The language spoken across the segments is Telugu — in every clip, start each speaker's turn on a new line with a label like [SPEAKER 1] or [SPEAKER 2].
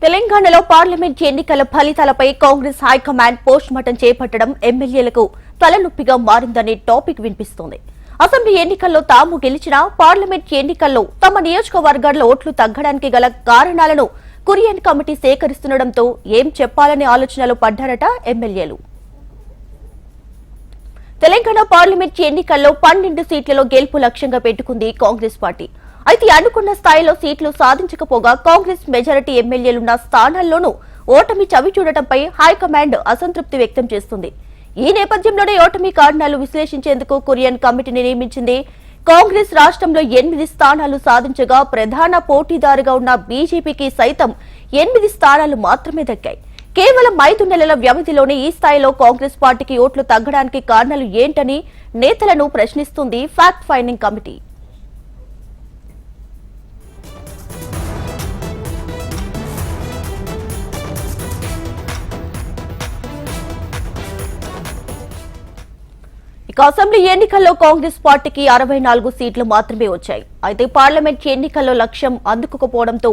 [SPEAKER 1] తెలంగాణలో పార్లమెంట్ ఎన్నికల ఫలితాలపై కాంగ్రెస్ హైకమాండ్ పోస్ట్ మార్టం చేపట్టడం ఎమ్మెల్యేలకు తలనొప్పిగా మారిందనే టాపిక్ వినిపిస్తోంది. అసెంబ్లీ ఎన్నికల్లో తాము గెలిచినా పార్లమెంట్ ఎన్నికల్లో తమ నియోజకవర్గాల్లో ఓట్లు తగ్గడానికి గల కారణాలను కురియన్ కమిటీ సేకరిస్తుండటంతో ఏం చెప్పాలనే ఆలోచనలో పడ్డారట ఎమ్మెల్యేలు. తెలంగాణ పార్లమెంట్ ఎన్నికల్లో 12 సీట్లలో గెలుపు లక్ష్యంగా పెట్టుకుంది కాంగ్రెస్ పార్టీ. అయితే అనుకున్న స్థాయిలో సీట్లు సాధించకపోగా కాంగ్రెస్ మెజారిటీ ఎమ్మెల్యేలున్న స్థానాల్లోనూ ఓటమి చవి చూడటంపై హైకమాండ్ అసంతృప్తి వ్యక్తం చేస్తుంది. ఈ నేపథ్యంలోనే ఓటమి కారణాలు విశ్లేషించేందుకు కురియన్ కమిటీని నియమించింది. కాంగ్రెస్ రాష్ట్రంలో 8 స్థానాలు సాధించగా ప్రధాన పోటీదారుగా ఉన్న బీజేపీకి సైతం 8 స్థానాలు మాత్రమే దక్కాయి. కేవలం 5 నెలల వ్యవధిలోనే ఈ స్థాయిలో కాంగ్రెస్ పార్టీకి ఓట్లు తగ్గడానికి కారణాలు ఏంటని నేతలను ప్రశ్నిస్తుంది ఫ్యాక్ట్ ఫైండింగ్ కమిటీ. ఇక అసెంబ్లీ ఎన్నికల్లో కాంగ్రెస్ పార్టీకి 64 సీట్లు మాత్రమే వచ్చాయి. అయితే పార్లమెంట్ ఎన్నికల్లో లక్ష్యం అందుకోకపోవడంతో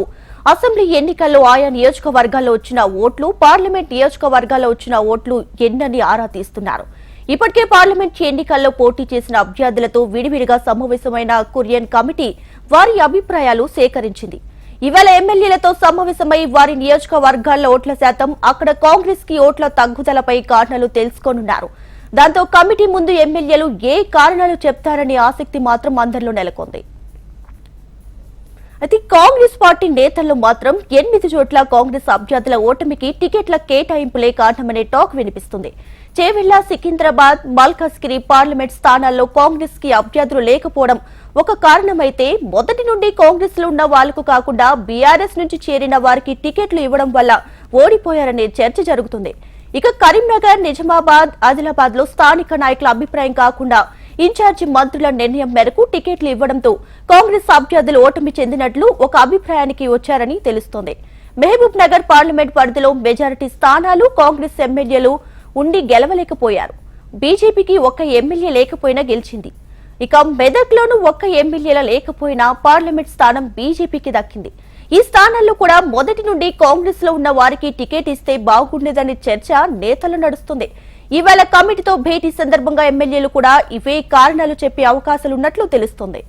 [SPEAKER 1] అసెంబ్లీ ఎన్నికల్లో ఆయా నియోజకవర్గాల్లో వచ్చిన ఓట్లు, పార్లమెంట్ నియోజకవర్గాల్లో వచ్చిన ఓట్లు ఎన్నని ఆరా తీస్తున్నారు. ఇప్పటికే పార్లమెంట్ ఎన్నికల్లో పోటీ చేసిన అభ్యర్థులతో విడివిడిగా సమావేశమైన కురియన్ కమిటీ వారి అభిప్రాయాలు సేకరించింది. ఇవాళ ఎమ్మెల్యేలతో సమావేశమై వారి నియోజకవర్గాల్లో ఓట్ల శాతం, అక్కడ కాంగ్రెస్ కి ఓట్ల తగ్గుదలపై కారణాలు తెలుసుకోనున్నారు. దాంతో కమిటీ ముందు ఎమ్మెల్యేలు ఏ కారణాలు చెప్తారనే ఆసక్తి మాత్రం అందరిలో నెలకొంది. అయితే కాంగ్రెస్ పార్టీ నేతల్లో మాత్రం 8 చోట్ల కాంగ్రెస్ అభ్యర్థుల ఓటమికి టికెట్ల కేటాయింపులే కారణమనే టాక్ వినిపిస్తుంది. చేవెళ్ల, సికింద్రాబాద్, మల్కాజ్గిరి పార్లమెంట్ స్థానాల్లో కాంగ్రెస్ కి అభ్యర్థులు లేకపోవడం ఒక కారణమైతే, మొదటి నుండి కాంగ్రెస్ లో ఉన్న వాళ్లకు కాకుండా బీఆర్ఎస్ నుంచి చేరిన వారికి టికెట్లు ఇవ్వడం వల్ల ఓడిపోయారనే చర్చ జరుగుతుంది. ఇక కరీంనగర్, నిజామాబాద్, ఆదిలాబాద్ లో స్థానిక నాయకుల అభిప్రాయం కాకుండా ఇన్ఛార్జి మంత్రుల నిర్ణయం మేరకు టికెట్లు ఇవ్వడంతో కాంగ్రెస్ అభ్యర్థులు ఓటమి చెందినట్లు ఒక అభిప్రాయానికి వచ్చారని తెలుస్తోంది. మహబూబ్ నగర్ పార్లమెంట్ పరిధిలో మెజారిటీ స్థానాలు కాంగ్రెస్ ఎమ్మెల్యేలు ఉండి గెలవలేకపోయారు. బీజేపీకి ఒక్క ఎమ్మెల్యే లేకపోయినా గెలిచింది. ఇక మెదక్లోనూ ఒక్క ఎమ్మెల్యేల లేకపోయినా పార్లమెంట్ స్థానం బీజేపీకి దక్కింది. ఈ స్థానాల్లో కూడా మొదటి నుండి కాంగ్రెస్ లో ఉన్న వారికి టికెట్ ఇస్తే బాగుండేదనే చర్చ నేతలు నడుస్తుంది. ఇవాళ కమిటీతో భేటీ సందర్భంగా ఎమ్మెల్యేలు కూడా ఇవే కారణాలు చెప్పే అవకాశాలున్నట్లు తెలుస్తోంది.